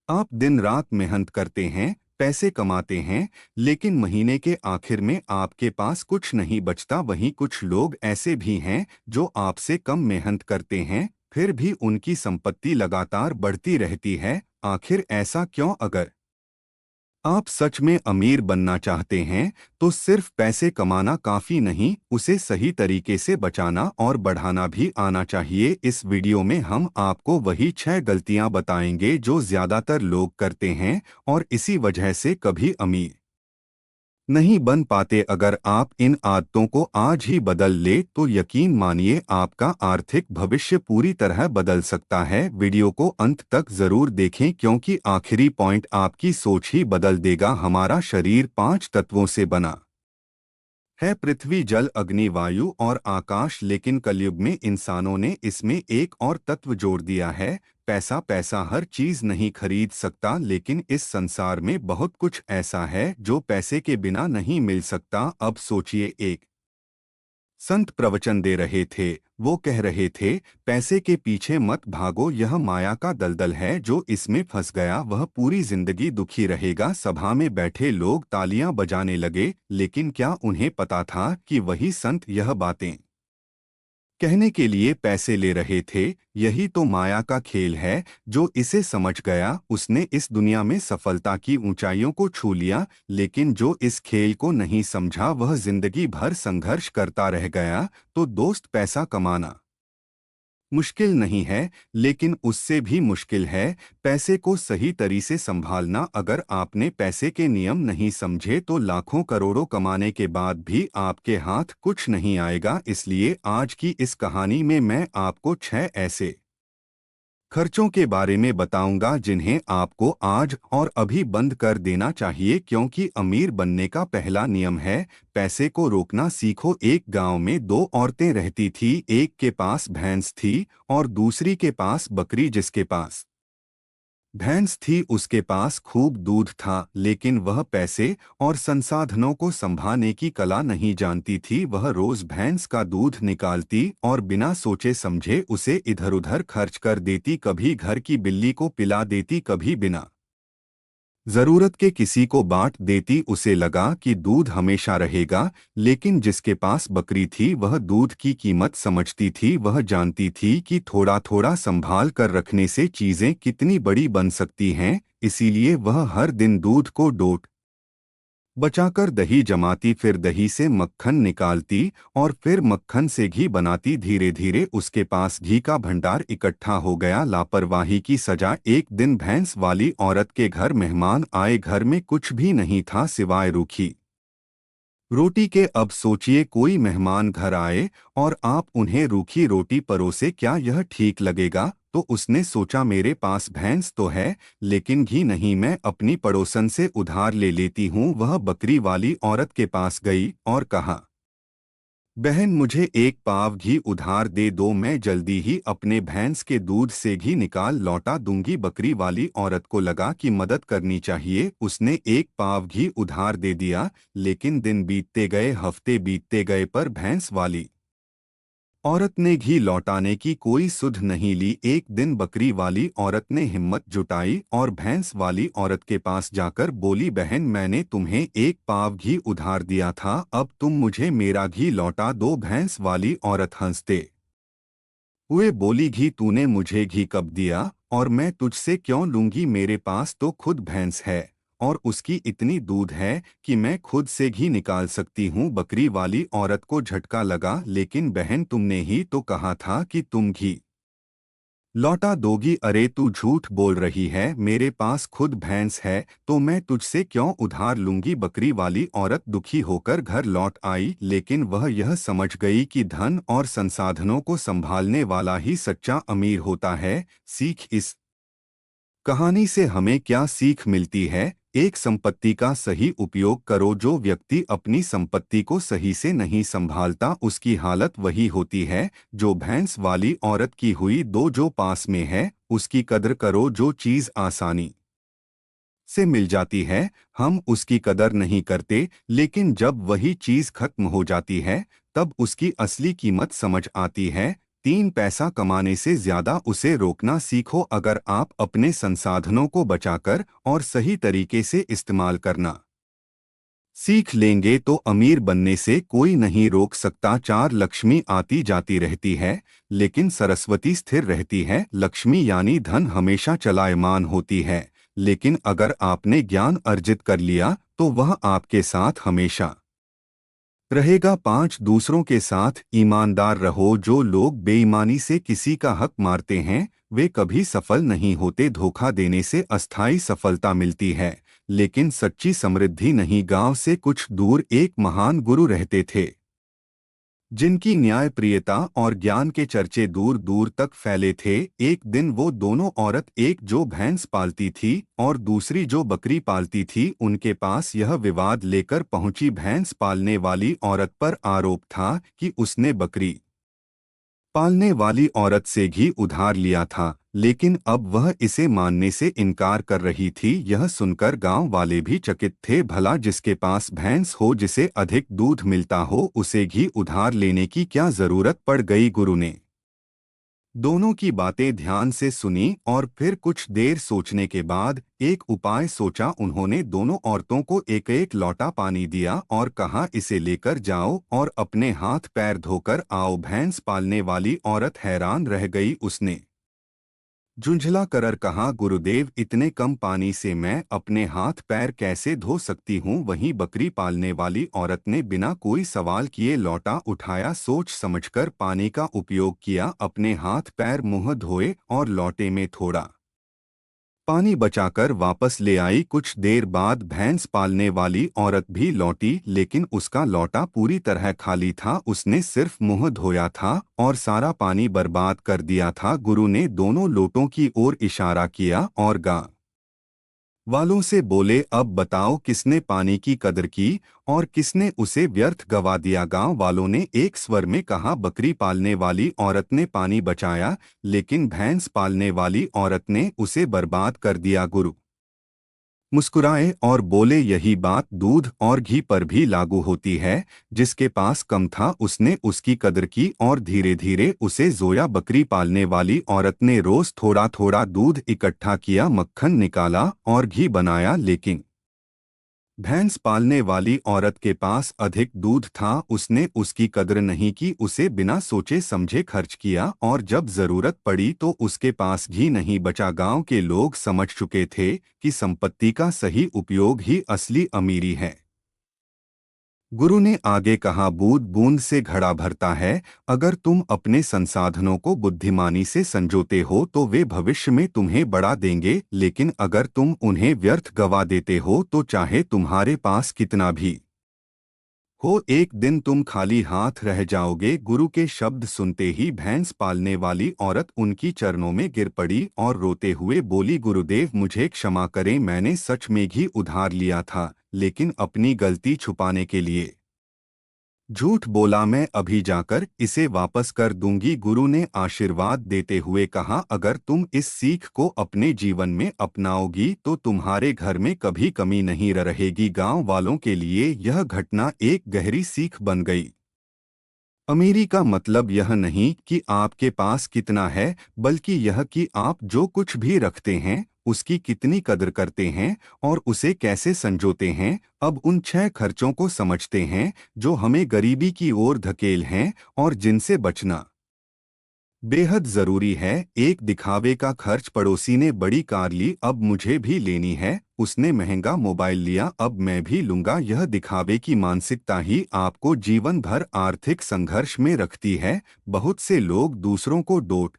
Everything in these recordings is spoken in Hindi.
आप दिन रात मेहनत करते हैं, पैसे कमाते हैं, लेकिन महीने के आखिर में आपके पास कुछ नहीं बचता। वहीं कुछ लोग ऐसे भी हैं जो आपसे कम मेहनत करते हैं, फिर भी उनकी संपत्ति लगातार बढ़ती रहती है। आखिर ऐसा क्यों? अगर आप सच में अमीर बनना चाहते हैं तो सिर्फ पैसे कमाना काफी नहीं, उसे सही तरीके से बचाना और बढ़ाना भी आना चाहिए। इस वीडियो में हम आपको वही 6 गलतियां बताएंगे जो ज्यादातर लोग करते हैं और इसी वजह से कभी अमीर नहीं बन पाते। अगर आप इन आदतों को आज ही बदल ले तो यकीन मानिए आपका आर्थिक भविष्य पूरी तरह बदल सकता है। वीडियो को अंत तक जरूर देखें क्योंकि आखिरी पॉइंट आपकी सोच ही बदल देगा। हमारा शरीर 5 तत्वों से बना है, पृथ्वी, जल, अग्नि, वायु और आकाश, लेकिन कलयुग में इंसानों ने इसमें एक और तत्व जोड़ दिया है। पैसा। पैसा हर चीज नहीं खरीद सकता, लेकिन इस संसार में बहुत कुछ ऐसा है जो पैसे के बिना नहीं मिल सकता। अब सोचिए, एक संत प्रवचन दे रहे थे। वो कह रहे थे, पैसे के पीछे मत भागो, यह माया का दलदल है, जो इसमें फंस गया वह पूरी जिंदगी दुखी रहेगा। सभा में बैठे लोग तालियां बजाने लगे, लेकिन क्या उन्हें पता था कि वही संत यह बातें कहने के लिए पैसे ले रहे थे? यही तो माया का खेल है। जो इसे समझ गया उसने इस दुनिया में सफलता की ऊंचाइयों को छू लिया, लेकिन जो इस खेल को नहीं समझा वह जिंदगी भर संघर्ष करता रह गया। तो दोस्त, पैसा कमाना मुश्किल नहीं है, लेकिन उससे भी मुश्किल है पैसे को सही तरीके से संभालना। अगर आपने पैसे के नियम नहीं समझे तो लाखों करोड़ों कमाने के बाद भी आपके हाथ कुछ नहीं आएगा। इसलिए आज की इस कहानी में मैं आपको 6 ऐसे खर्चों के बारे में बताऊंगा जिन्हें आपको आज और अभी बंद कर देना चाहिए, क्योंकि अमीर बनने का पहला नियम है पैसे को रोकना सीखो। एक गांव में 2 औरतें रहती थी। एक के पास भैंस थी और दूसरी के पास बकरी। जिसके पास भैंस थी उसके पास खूब दूध था, लेकिन वह पैसे और संसाधनों को संभालने की कला नहीं जानती थी। वह रोज भैंस का दूध निकालती और बिना सोचे समझे उसे इधर-उधर खर्च कर देती। कभी घर की बिल्ली को पिला देती, कभी बिना जरूरत के किसी को बांट देती। उसे लगा कि दूध हमेशा रहेगा, लेकिन जिसके पास बकरी थी वह दूध की कीमत समझती थी। वह जानती थी कि थोड़ा थोड़ा संभाल कर रखने से चीजें कितनी बड़ी बन सकती हैं। इसीलिए वह हर दिन दूध को डोट बचाकर दही जमाती, फिर दही से मक्खन निकालती और फिर मक्खन से घी बनाती। धीरे धीरे उसके पास घी का भंडार इकट्ठा हो गया। लापरवाही की सजा। एक दिन भैंस वाली औरत के घर मेहमान आए। घर में कुछ भी नहीं था सिवाय रूखी रोटी के। अब सोचिए, कोई मेहमान घर आए और आप उन्हें रूखी रोटी परोसे, क्या यह ठीक लगेगा? तो उसने सोचा, मेरे पास भैंस तो है लेकिन घी नहीं, मैं अपनी पड़ोसन से उधार ले लेती हूँ। वह बकरी वाली औरत के पास गई और कहा, बहन, मुझे 1 पाव घी उधार दे दो, मैं जल्दी ही अपने भैंस के दूध से घी निकाल लौटा दूंगी। बकरी वाली औरत को लगा कि मदद करनी चाहिए। उसने 1 पाव घी उधार दे दिया, लेकिन दिन बीतते गए, हफ्ते बीतते गए, पर भैंस वाली औरत ने घी लौटाने की कोई सुध नहीं ली। एक दिन बकरी वाली औरत ने हिम्मत जुटाई और भैंस वाली औरत के पास जाकर बोली, बहन, मैंने तुम्हें 1 पाव घी उधार दिया था, अब तुम मुझे मेरा घी लौटा दो। भैंस वाली औरत हंसते हुए बोली, घी तूने मुझे घी कब दिया और मैं तुझसे क्यों लूंगी? मेरे पास तो खुद भैंस है और उसकी इतनी दूध है कि मैं खुद से घी निकाल सकती हूँ। बकरी वाली औरत को झटका लगा, लेकिन बहन, तुमने ही तो कहा था कि तुम घी लौटा दोगी। अरे तू झूठ बोल रही है, मेरे पास खुद भैंस है तो मैं तुझसे क्यों उधार लूंगी? बकरी वाली औरत दुखी होकर घर लौट आई, लेकिन वह यह समझ गई कि धन और संसाधनों को संभालने वाला ही सच्चा अमीर होता है। सीख। इस कहानी से हमें क्या सीख मिलती है? एक, संपत्ति का सही उपयोग करो। जो व्यक्ति अपनी संपत्ति को सही से नहीं संभालता उसकी हालत वही होती है जो भैंस वाली औरत की हुई। दो, जो पास में है उसकी कदर करो। जो चीज आसानी से मिल जाती है हम उसकी कदर नहीं करते, लेकिन जब वही चीज खत्म हो जाती है तब उसकी असली कीमत समझ आती है। तीन पैसा कमाने से ज्यादा उसे रोकना सीखो। अगर आप अपने संसाधनों को बचाकर और सही तरीके से इस्तेमाल करना सीख लेंगे तो अमीर बनने से कोई नहीं रोक सकता। चार, लक्ष्मी आती जाती रहती है लेकिन सरस्वती स्थिर रहती है। लक्ष्मी यानी धन हमेशा चलायमान होती है, लेकिन अगर आपने ज्ञान अर्जित कर लिया तो वह आपके साथ हमेशा रहेगा। पांच, दूसरों के साथ ईमानदार रहो। जो लोग बेईमानी से किसी का हक मारते हैं वे कभी सफल नहीं होते। धोखा देने से अस्थायी सफलता मिलती है लेकिन सच्ची समृद्धि नहीं। गांव से कुछ दूर एक महान गुरु रहते थे जिनकी न्यायप्रियता और ज्ञान के चर्चे दूर दूर तक फैले थे। एक दिन वो दोनों औरत, एक जो भैंस पालती थी और दूसरी जो बकरी पालती थी, उनके पास यह विवाद लेकर पहुंची। भैंस पालने वाली औरत पर आरोप था कि उसने बकरी पालने वाली औरत से घी उधार लिया था, लेकिन अब वह इसे मानने से इनकार कर रही थी। यह सुनकर गांव वाले भी चकित थे। भला जिसके पास भैंस हो, जिसे अधिक दूध मिलता हो, उसे घी उधार लेने की क्या जरूरत पड़ गई। गुरु ने दोनों की बातें ध्यान से सुनी और फिर कुछ देर सोचने के बाद एक उपाय सोचा। उन्होंने दोनों औरतों को एक एक लोटा पानी दिया और कहा, इसे लेकर जाओ और अपने हाथ पैर धोकर आओ। भैंस पालने वाली औरत हैरान रह गई। उसने झुंझला कर कहा, गुरुदेव, इतने कम पानी से मैं अपने हाथ पैर कैसे धो सकती हूँ। वहीं बकरी पालने वाली औरत ने बिना कोई सवाल किए लोटा उठाया, सोच समझकर पानी का उपयोग किया, अपने हाथ पैर मुंह धोए और लोटे में थोड़ा पानी बचाकर वापस ले आई। कुछ देर बाद भैंस पालने वाली औरत भी लौटी, लेकिन उसका लोटा पूरी तरह खाली था। उसने सिर्फ मुंह धोया था और सारा पानी बर्बाद कर दिया था। गुरु ने दोनों लोटों की ओर इशारा किया और गांव वालों से बोले, अब बताओ किसने पानी की कदर की और किसने उसे व्यर्थ गवा दिया। गांव वालों ने एक स्वर में कहा, बकरी पालने वाली औरत ने पानी बचाया, लेकिन भैंस पालने वाली औरत ने उसे बर्बाद कर दिया। गुरु मुस्कुराए और बोले, यही बात दूध और घी पर भी लागू होती है। जिसके पास कम था उसने उसकी कदर की और धीरे धीरे उसे जोया। बकरी पालने वाली औरत ने रोज थोड़ा थोड़ा दूध इकट्ठा किया, मक्खन निकाला और घी बनाया, लेकिन भैंस पालने वाली औरत के पास अधिक दूध था। उसने उसकी कद्र नहीं की, उसे बिना सोचे समझे खर्च किया और जब जरूरत पड़ी तो उसके पास घी नहीं बचा। गांव के लोग समझ चुके थे कि संपत्ति का सही उपयोग ही असली अमीरी है। गुरु ने आगे कहा, बूंद बूंद से घड़ा भरता है। अगर तुम अपने संसाधनों को बुद्धिमानी से संजोते हो तो वे भविष्य में तुम्हें बढ़ा देंगे, लेकिन अगर तुम उन्हें व्यर्थ गवा देते हो तो चाहे तुम्हारे पास कितना भी हो, एक दिन तुम खाली हाथ रह जाओगे। गुरु के शब्द सुनते ही भैंस पालने वाली औरत उनकी चरणों में गिर पड़ी और रोते हुए बोली, गुरुदेव, मुझे क्षमा करें, मैंने सच में घी उधार लिया था, लेकिन अपनी गलती छुपाने के लिए झूठ बोला। मैं अभी जाकर इसे वापस कर दूंगी। गुरु ने आशीर्वाद देते हुए कहा, अगर तुम इस सीख को अपने जीवन में अपनाओगी तो तुम्हारे घर में कभी कमी नहीं रहेगी। गांव वालों के लिए यह घटना एक गहरी सीख बन गई। अमीरी का मतलब यह नहीं कि आपके पास कितना है, बल्कि यह कि आप जो कुछ भी रखते हैं उसकी कितनी कदर करते हैं और उसे कैसे संजोते हैं। अब उन 6 खर्चों को समझते हैं जो हमें गरीबी की ओर धकेल हैं और जिनसे बचना बेहद जरूरी है। एक, दिखावे का खर्च। पड़ोसी ने बड़ी कार ली, अब मुझे भी लेनी है। उसने महंगा मोबाइल लिया, अब मैं भी लूंगा। यह दिखावे की मानसिकता ही आपको जीवन भर आर्थिक संघर्ष में रखती है। बहुत से लोग दूसरों को डोट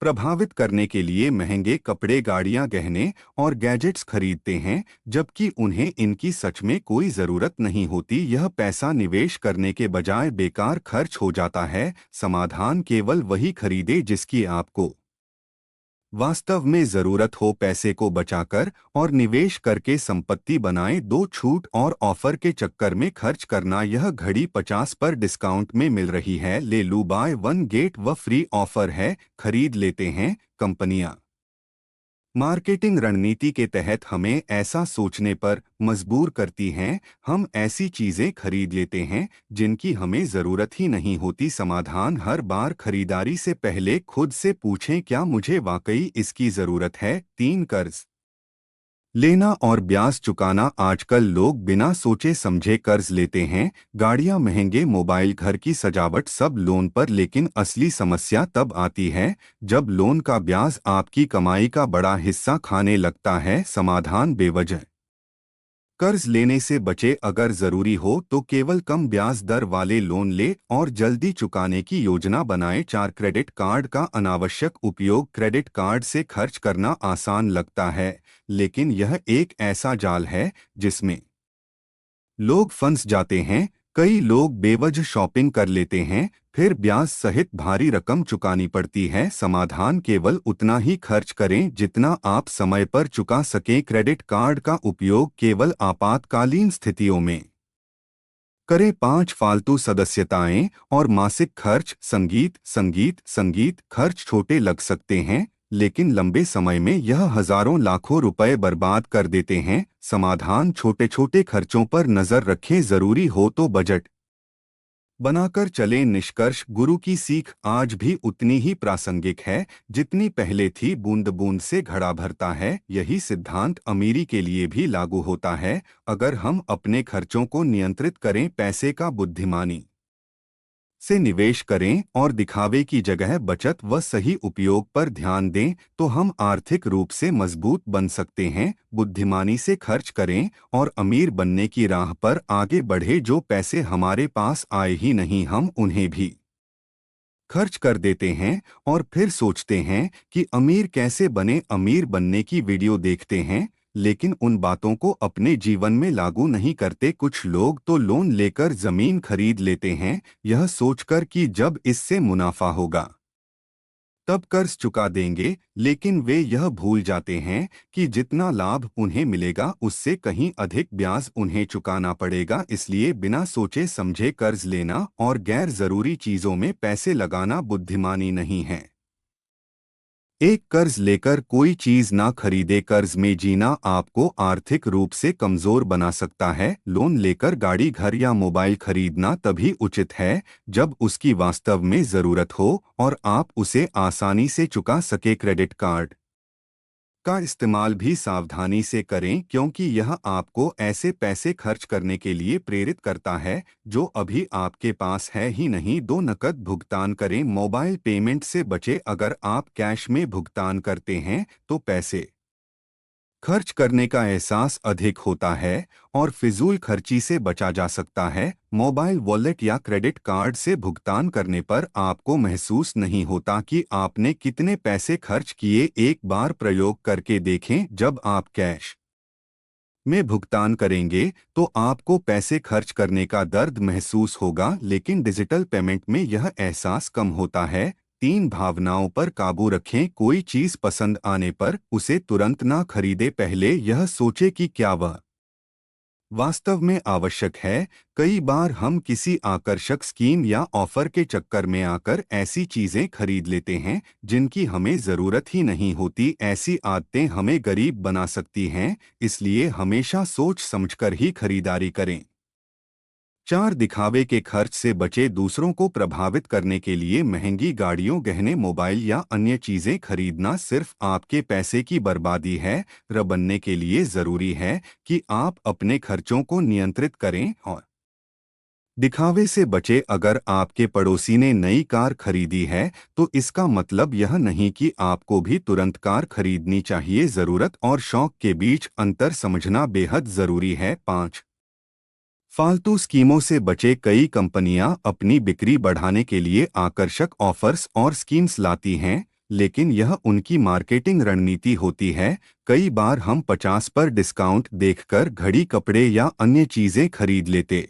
प्रभावित करने के लिए महंगे कपड़े, गाड़ियां, गहने और गैजेट्स खरीदते हैं, जबकि उन्हें इनकी सच में कोई जरूरत नहीं होती। यह पैसा निवेश करने के बजाय बेकार खर्च हो जाता है। समाधान केवल वही खरीदे जिसकी आपको वास्तव में जरूरत हो। पैसे को बचाकर और निवेश करके संपत्ति बनाएं। दो, छूट और ऑफर के चक्कर में खर्च करना। यह घड़ी 50 पर डिस्काउंट में मिल रही है, ले लूं, बाय वन गेट व फ्री ऑफर है, खरीद लेते हैं। कंपनियां मार्केटिंग रणनीति के तहत हमें ऐसा सोचने पर मजबूर करती हैं। हम ऐसी चीजें खरीद लेते हैं जिनकी हमें जरूरत ही नहीं होती। समाधान: हर बार खरीदारी से पहले खुद से पूछें, क्या मुझे वाकई इसकी जरूरत है। 3 कर्ज लेना और ब्याज चुकाना। आजकल लोग बिना सोचे समझे कर्ज लेते हैं। गाड़ियां, महंगे मोबाइल, घर की सजावट, सब लोन पर। लेकिन असली समस्या तब आती है जब लोन का ब्याज आपकी कमाई का बड़ा हिस्सा खाने लगता है। समाधान: बेवजह कर्ज लेने से बचे। अगर जरूरी हो तो केवल कम ब्याज दर वाले लोन ले और जल्दी चुकाने की योजना बनाएं। 4 क्रेडिट कार्ड का अनावश्यक उपयोग। क्रेडिट कार्ड से खर्च करना आसान लगता है, लेकिन यह एक ऐसा जाल है जिसमें लोग फंस जाते हैं। कई लोग बेवजह शॉपिंग कर लेते हैं, फिर ब्याज सहित भारी रकम चुकानी पड़ती है। समाधान: केवल उतना ही खर्च करें जितना आप समय पर चुका सकें। क्रेडिट कार्ड का उपयोग केवल आपातकालीन स्थितियों में करें। 5 फालतू सदस्यताएं और मासिक खर्च। संगीत खर्च छोटे लग सकते हैं, लेकिन लंबे समय में यह हजारों लाखों रुपए बर्बाद कर देते हैं। समाधान: छोटे छोटे खर्चों पर नजर रखें, जरूरी हो तो बजट बनाकर चलें। निष्कर्ष: गुरु की सीख आज भी उतनी ही प्रासंगिक है जितनी पहले थी। बूंद बूंद से घड़ा भरता है। यही सिद्धांत अमीरी के लिए भी लागू होता है। अगर हम अपने खर्चों को नियंत्रित करें, पैसे का बुद्धिमानी से निवेश करें और दिखावे की जगह बचत व सही उपयोग पर ध्यान दें, तो हम आर्थिक रूप से मजबूत बन सकते हैं। बुद्धिमानी से खर्च करें और अमीर बनने की राह पर आगे बढ़े। जो पैसे हमारे पास आए ही नहीं, हम उन्हें भी खर्च कर देते हैं और फिर सोचते हैं कि अमीर कैसे बने। अमीर बनने की वीडियो देखते हैं, लेकिन उन बातों को अपने जीवन में लागू नहीं करते। कुछ लोग तो लोन लेकर जमीन खरीद लेते हैं, यह सोचकर कि जब इससे मुनाफा होगा तब कर्ज चुका देंगे, लेकिन वे यह भूल जाते हैं कि जितना लाभ उन्हें मिलेगा उससे कहीं अधिक ब्याज उन्हें चुकाना पड़ेगा। इसलिए बिना सोचे समझे कर्ज लेना और गैर जरूरी चीजों में पैसे लगाना बुद्धिमानी नहीं है। एक कर्ज लेकर कोई चीज ना खरीदे। कर्ज में जीना आपको आर्थिक रूप से कमजोर बना सकता है। लोन लेकर गाड़ी, घर या मोबाइल खरीदना तभी उचित है जब उसकी वास्तव में जरूरत हो और आप उसे आसानी से चुका सके। क्रेडिट कार्ड का इस्तेमाल भी सावधानी से करें, क्योंकि यह आपको ऐसे पैसे खर्च करने के लिए प्रेरित करता है जो अभी आपके पास है ही नहीं। 2 नकद भुगतान करें। मोबाइल पेमेंट से बचे। अगर आप कैश में भुगतान करते हैं तो पैसे खर्च करने का एहसास अधिक होता है और फिजूल खर्ची से बचा जा सकता है। मोबाइल वॉलेट या क्रेडिट कार्ड से भुगतान करने पर आपको महसूस नहीं होता कि आपने कितने पैसे खर्च किए। एक बार प्रयोग करके देखें। जब आप कैश में भुगतान करेंगे तो आपको पैसे खर्च करने का दर्द महसूस होगा, लेकिन डिजिटल पेमेंट में यह एहसास कम होता है। 3 भावनाओं पर काबू रखें। कोई चीज पसंद आने पर उसे तुरंत ना खरीदे। पहले यह सोचे कि क्या वह वास्तव में आवश्यक है। कई बार हम किसी आकर्षक स्कीम या ऑफर के चक्कर में आकर ऐसी चीजें खरीद लेते हैं जिनकी हमें जरूरत ही नहीं होती। ऐसी आदतें हमें गरीब बना सकती हैं, इसलिए हमेशा सोच समझकर ही खरीदारी करें। 4 दिखावे के खर्च से बचे। दूसरों को प्रभावित करने के लिए महंगी गाड़ियों, गहने, मोबाइल या अन्य चीजें खरीदना सिर्फ आपके पैसे की बर्बादी है। बनने के लिए जरूरी है कि आप अपने खर्चों को नियंत्रित करें और दिखावे से बचे। अगर आपके पड़ोसी ने नई कार खरीदी है तो इसका मतलब यह नहीं कि आपको भी तुरंत कार खरीदनी चाहिए। जरूरत और शौक के बीच अंतर समझना बेहद जरूरी है। 5 फालतू स्कीमों से बचे। कई कंपनियां अपनी बिक्री बढ़ाने के लिए आकर्षक ऑफर्स और स्कीम्स लाती हैं, लेकिन यह उनकी मार्केटिंग रणनीति होती है। कई बार हम 50 पर डिस्काउंट देखकर घड़ी, कपड़े या अन्य चीजें खरीद लेते,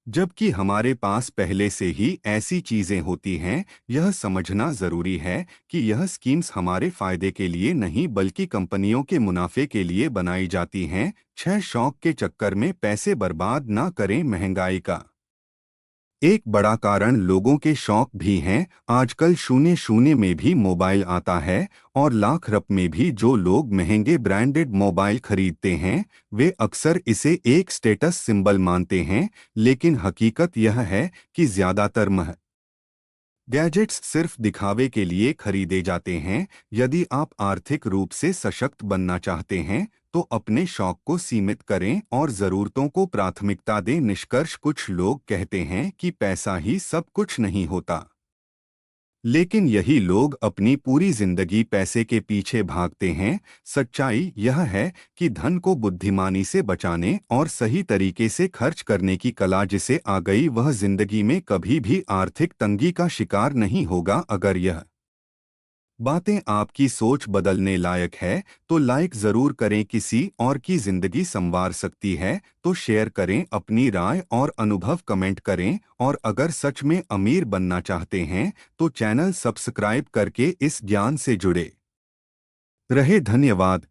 जबकि हमारे पास पहले से ही ऐसी चीजें होती हैं। यह समझना जरूरी है कि यह स्कीम्स हमारे फायदे के लिए नहीं बल्कि कंपनियों के मुनाफे के लिए बनाई जाती हैं। 6 शौक के चक्कर में पैसे बर्बाद ना करें। महंगाई का एक बड़ा कारण लोगों के शौक भी हैं। आजकल शून्य शून्य में भी मोबाइल आता है और लाख रुपए में भी जो लोग महंगे ब्रांडेड मोबाइल खरीदते हैं वे अक्सर इसे एक स्टेटस सिंबल मानते हैं, लेकिन हकीकत यह है कि ज्यादातर गैजेट्स सिर्फ दिखावे के लिए खरीदे जाते हैं। यदि आप आर्थिक रूप से सशक्त बनना चाहते हैं तो अपने शौक को सीमित करें और ज़रूरतों को प्राथमिकता दें। निष्कर्ष, कुछ लोग कहते हैं कि पैसा ही सब कुछ नहीं होता, लेकिन यही लोग अपनी पूरी जिंदगी पैसे के पीछे भागते हैं। सच्चाई यह है कि धन को बुद्धिमानी से बचाने और सही तरीके से खर्च करने की कला जिसे आ गई वह जिंदगी में कभी भी आर्थिक तंगी का शिकार नहीं होगा। अगर यह बातें आपकी सोच बदलने लायक है तो लाइक जरूर करें। किसी और की जिंदगी संवार सकती है तो शेयर करें। अपनी राय और अनुभव कमेंट करें और अगर सच में अमीर बनना चाहते हैं तो चैनल सब्सक्राइब करके इस ज्ञान से जुड़े रहे। धन्यवाद।